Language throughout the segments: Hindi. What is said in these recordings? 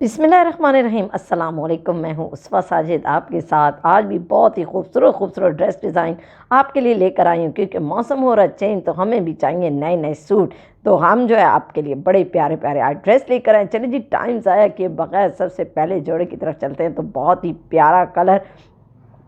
बिस्मिल्लाहिर्रहमानिर्रहीम अस्सलाम वालेकुम। मैं हूँ उसवा साजिद आपके साथ। आज भी बहुत ही खूबसूरत खूबसूरत ड्रेस डिज़ाइन आपके लिए लेकर आई हूँ, क्योंकि मौसम हो रहा चेंज तो हमें भी चाहिए नए नए सूट। तो हम जो है आपके लिए बड़े प्यारे प्यारे आज ड्रेस लेकर आए। चलिए जी, टाइम ज़ाया किए बगैर सबसे पहले जोड़े की तरफ चलते हैं। तो बहुत ही प्यारा कलर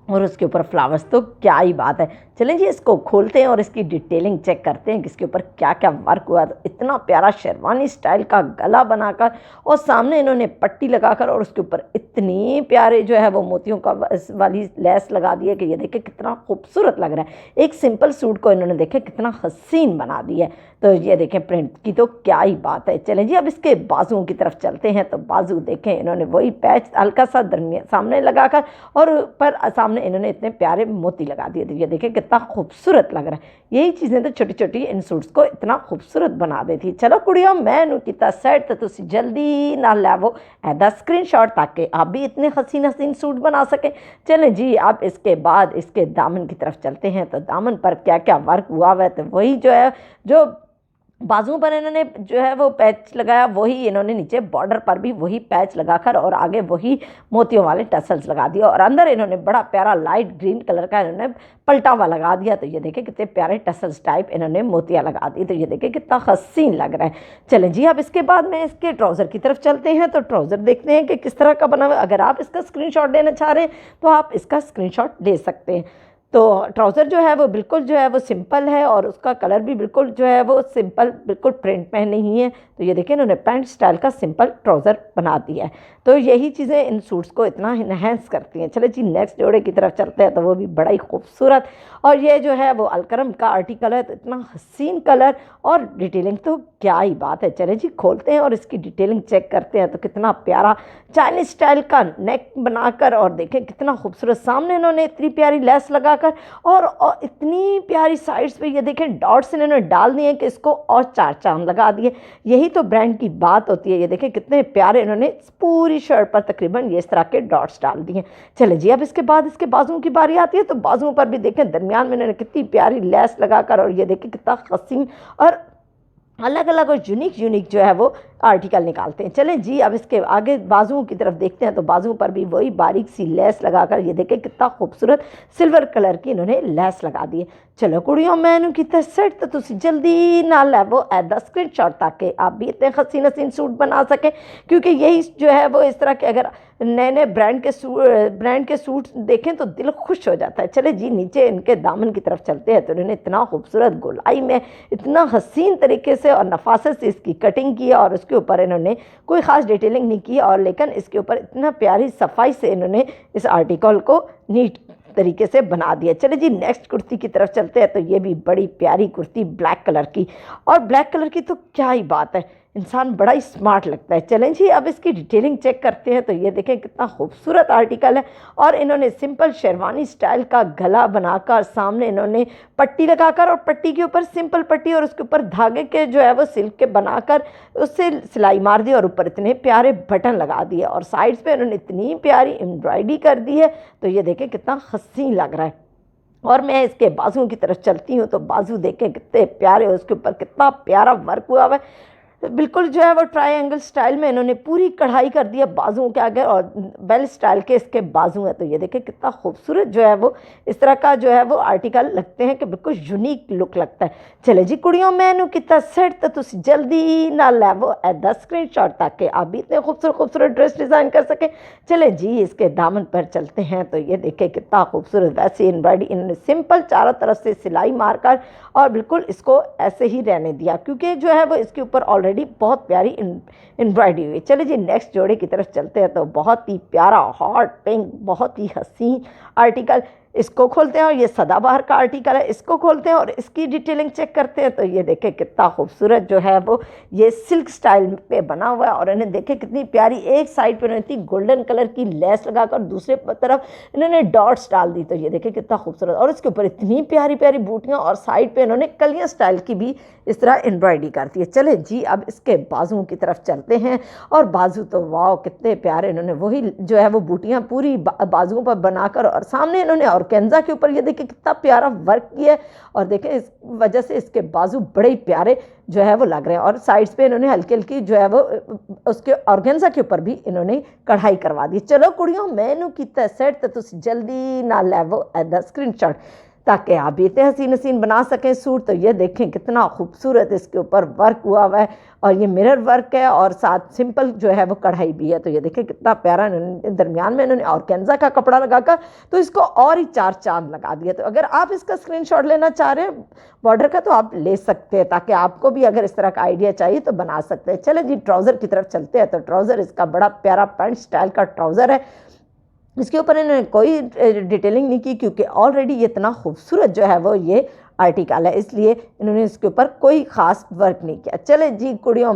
और उसके ऊपर फ्लावर्स, तो क्या ही बात है। चलें जी, इसको खोलते हैं और इसकी डिटेलिंग चेक करते हैं कि इसके ऊपर क्या क्या वर्क हुआ। तो इतना प्यारा शेरवानी स्टाइल का गला बनाकर और सामने इन्होंने पट्टी लगाकर और उसके ऊपर इतनी प्यारे जो है वो मोतियों का वाली लेस लगा दी है कि ये देखे कितना खूबसूरत लग रहा है। एक सिंपल सूट को इन्होंने देखे कितना हसीन बना दिया है। तो ये देखें, प्रिंट की तो क्या ही बात है। चलें जी, अब इसके बाजुओं की तरफ चलते हैं। तो बाजू देखें, इन्होंने वही पैच हल्का सा दरमियान सामने लगाकर और ऊपर सामने इन्होंने इतने प्यारे मोती लगा दिए। तो ये देखें कितना खूबसूरत लग रहा है। यही चीज़ें तो छोटी छोटी इन सूट्स को इतना खूबसूरत बना देती। चलो कुड़ियों, मैं किता सेट तो तुसी जल्दी ना लैवो ऐदा स्क्रीनशॉट ताकि आप भी इतने हसीन हसीन सूट बना सकें। चलें जी, अब इसके बाद इसके दामन की तरफ चलते हैं। तो दामन पर क्या क्या वर्क हुआ हुआ है, तो वही जो है जो बाजुओं पर इन्होंने जो है वो पैच लगाया, वही इन्होंने नीचे बॉर्डर पर भी वही पैच लगाकर और आगे वही मोतियों वाले टसल्स लगा दिए और अंदर इन्होंने बड़ा प्यारा लाइट ग्रीन कलर का इन्होंने पलटावा लगा दिया। तो ये देखें कितने प्यारे टसल्स टाइप इन्होंने मोतियाँ लगा दी। तो ये देखें कितना हसीन लग रहा है। चलें जी, अब इसके बाद में इसके ट्राउज़र की तरफ चलते हैं। तो ट्राउज़र देखते हैं कि किस तरह का बना हुआ है। अगर आप इसका स्क्रीनशॉट लेना चाह रहे हैं तो आप इसका स्क्रीनशॉट ले सकते हैं। तो ट्राउज़र जो है वो बिल्कुल जो है वो सिंपल है और उसका कलर भी बिल्कुल जो है वो सिंपल, बिल्कुल प्रिंट में नहीं है। तो ये देखें, इन्होंने पैंट स्टाइल का सिंपल ट्राउज़र बना दिया है। तो यही चीज़ें इन सूट्स को इतना इन्हेंस करती हैं। चले जी, नेक्स्ट जोड़े की तरफ चलते हैं। तो वो भी बड़ा ही खूबसूरत और ये जो है वो अलकरम का आर्टिकल है। तो इतना हसीन कलर और डिटेलिंग तो क्या ही बात है। चले जी, खोलते हैं और इसकी डिटेलिंग चेक करते हैं। तो कितना प्यारा चाइनीज स्टाइल का नेक बनाकर और देखें कितना खूबसूरत सामने इन्होंने इतनी प्यारी लेस लगाकर और इतनी प्यारी साइड्स पे ये देखें डॉट्स इन्होंने डाल दिए कि इसको और चार चांद लगा दिए। यही तो ब्रांड की बात होती है। ये देखें कितने प्यारे इन्होंने पूरी शर्ट पर तकरीबन ये इस तरह के डॉट्स डाल दिए। चले जी, अब इसके बाद इसके बाजुओं की बारी आती है। तो बाजुओं पर भी देखें दरमियान में इन्होंने कितनी प्यारी लेस लगाकर और ये देखें कितना हसीन और अलग अलग और यूनिक जो है वो आर्टिकल निकालते हैं। चलें जी, अब इसके आगे बाजुओं की तरफ देखते हैं। तो बाजुओं पर भी वही बारीक सी लेस लगाकर ये देखें कितना खूबसूरत सिल्वर कलर की इन्होंने लेस लगा दी है। चलो कुड़ियों, मैंने कितना सेट तो तुम जल्दी ना लैवो ऐदा स्क्रीनशॉट ताकि आप भी इतने हसीन हसीन सूट बना सकें, क्योंकि यही जो है वो इस तरह के अगर नए नए ब्रांड के सूट देखें तो दिल खुश हो जाता है। चले जी, नीचे इनके दामन की तरफ चलते हैं। तो इन्होंने इतना खूबसूरत गोलाई में इतना हसीन तरीके से और नफासत से इसकी कटिंग की और उसके ऊपर इन्होंने कोई ख़ास डिटेलिंग नहीं की और लेकिन इसके ऊपर इतना प्यारी सफाई से इन्होंने इस आर्टिकल को नीट तरीके से बना दिया। चले जी, नेक्स्ट कुर्ती की तरफ चलते हैं। तो ये भी बड़ी प्यारी कुर्ती ब्लैक कलर की और ब्लैक कलर की तो क्या ही बात है, इंसान बड़ा ही स्मार्ट लगता है। चलें जी, अब इसकी डिटेलिंग चेक करते हैं। तो ये देखें कितना खूबसूरत आर्टिकल है और इन्होंने सिंपल शेरवानी स्टाइल का गला बनाकर सामने इन्होंने पट्टी लगाकर और पट्टी के ऊपर सिंपल पट्टी और उसके ऊपर धागे के जो है वो सिल्क के बनाकर उससे सिलाई मार दी और ऊपर इतने प्यारे बटन लगा दिए और साइड्स पे इन्होंने इतनी प्यारी एम्ब्रॉयडरी कर दी है। तो ये देखें कितना हसीन लग रहा है। और मैं इसके बाजुओं की तरफ चलती हूँ। तो बाजू देखें कितने प्यारे, उसके ऊपर कितना प्यारा वर्क हुआ हुआ है। बिल्कुल जो है वो ट्रायंगल स्टाइल में इन्होंने पूरी कढ़ाई कर दी है बाजुओं के आगे और बेल स्टाइल के इसके बाजू हैं। तो ये देखें कितना खूबसूरत जो है वो इस तरह का जो है वो आर्टिकल लगते हैं कि बिल्कुल यूनिक लुक लगता है। चले जी कुड़ियों, मैंने कितना सेट तो तुम जल्दी ना लैवो ऐदा स्क्रीनशॉट ताकि आप भी इतने खूबसूरत खूबसूरत ड्रेस डिज़ाइन कर सकें। चले जी, इसके दामन पर चलते हैं। तो ये देखें कितना खूबसूरत वैसे एम्ब्रॉयडरी इन्होंने सिंपल चारों तरफ से सिलाई मारकर और बिल्कुल इसको ऐसे ही रहने दिया, क्योंकि जो है वो इसके ऊपर ऑलरेडी बहुत प्यारी एम्ब्रॉयडरी हुई। चलिए जी, नेक्स्ट जोड़े की तरफ चलते हैं। तो बहुत ही प्यारा हॉट पिंक बहुत ही हसीन आर्टिकल, इसको खोलते हैं और ये सदाबहार का आर्टिकल है। इसको खोलते हैं और इसकी डिटेलिंग चेक करते हैं। तो ये देखें कितना खूबसूरत जो है वो ये सिल्क स्टाइल पे बना हुआ है और इन्हें देखें कितनी प्यारी एक साइड पे इन्होंने गोल्डन कलर की लेस लगाकर दूसरे तरफ इन्होंने डॉट्स डाल दी। तो ये देखें कितना खूबसूरत और इसके ऊपर इतनी प्यारी प्यारी बूटियाँ और साइड पर इन्होंने कलियाँ स्टाइल की भी इस तरह एम्ब्रॉयडरी करती है। चले जी, अब इसके बाजुओं की तरफ चलते हैं और बाजू तो वाह कितने प्यारे, इन्होंने वही जो है वो बूटियाँ पूरी बाजुओं पर बनाकर और सामने इन्होंने और ऑर्गेन्जा के ऊपर ये देखिए कितना प्यारा वर्क किया है, और देखें इस वजह से इसके बाजू बड़े ही प्यारे जो है वो लग रहे हैं। और साइड्स पे इन्होंने हल्की हल्की जो है वो उसके ऑर्गेन्जा के ऊपर भी इन्होंने कढ़ाई करवा दी। चलो कुड़ियों, मैनू कीता सेट, तो तुम जल्दी ना लैवो एदा स्क्रीनशॉट ताकि आप भी इतने हसीन हसीन बना सकें सूट। तो ये देखें कितना खूबसूरत इसके ऊपर वर्क हुआ है, और ये मिरर वर्क है और साथ सिंपल जो है वो कढ़ाई भी है। तो ये देखें कितना प्यारा, दरमियान में इन्होंने ऑर्गेन्जा का कपड़ा लगाकर तो इसको और ही चार चांद लगा दिया। तो अगर आप इसका स्क्रीनशॉट लेना चाह रहे हैं बॉर्डर का तो आप ले सकते हैं, ताकि आपको भी अगर इस तरह का आइडिया चाहिए तो बना सकते हैं। चले जी ट्राउज़र की तरफ चलते हैं। तो ट्राउज़र इसका बड़ा प्यारा पैंट स्टाइल का ट्राउज़र है। इसके ऊपर इन्होंने कोई डिटेलिंग नहीं की, क्योंकि ऑलरेडी ये इतना खूबसूरत जो है वो ये आर्टिकल है, इसलिए इन्होंने इसके ऊपर कोई ख़ास वर्क नहीं किया। चले जी कुड़ियों,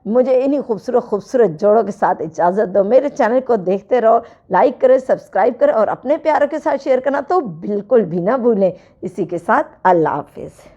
मुझे इन्हीं खूबसूरत जोड़ों के साथ इजाज़त दो। मेरे चैनल को देखते रहो, लाइक करें, सब्सक्राइब करें और अपने प्यारों के साथ शेयर करना तो बिल्कुल भी ना भूलें। इसी के साथ अल्लाह हाफिज़।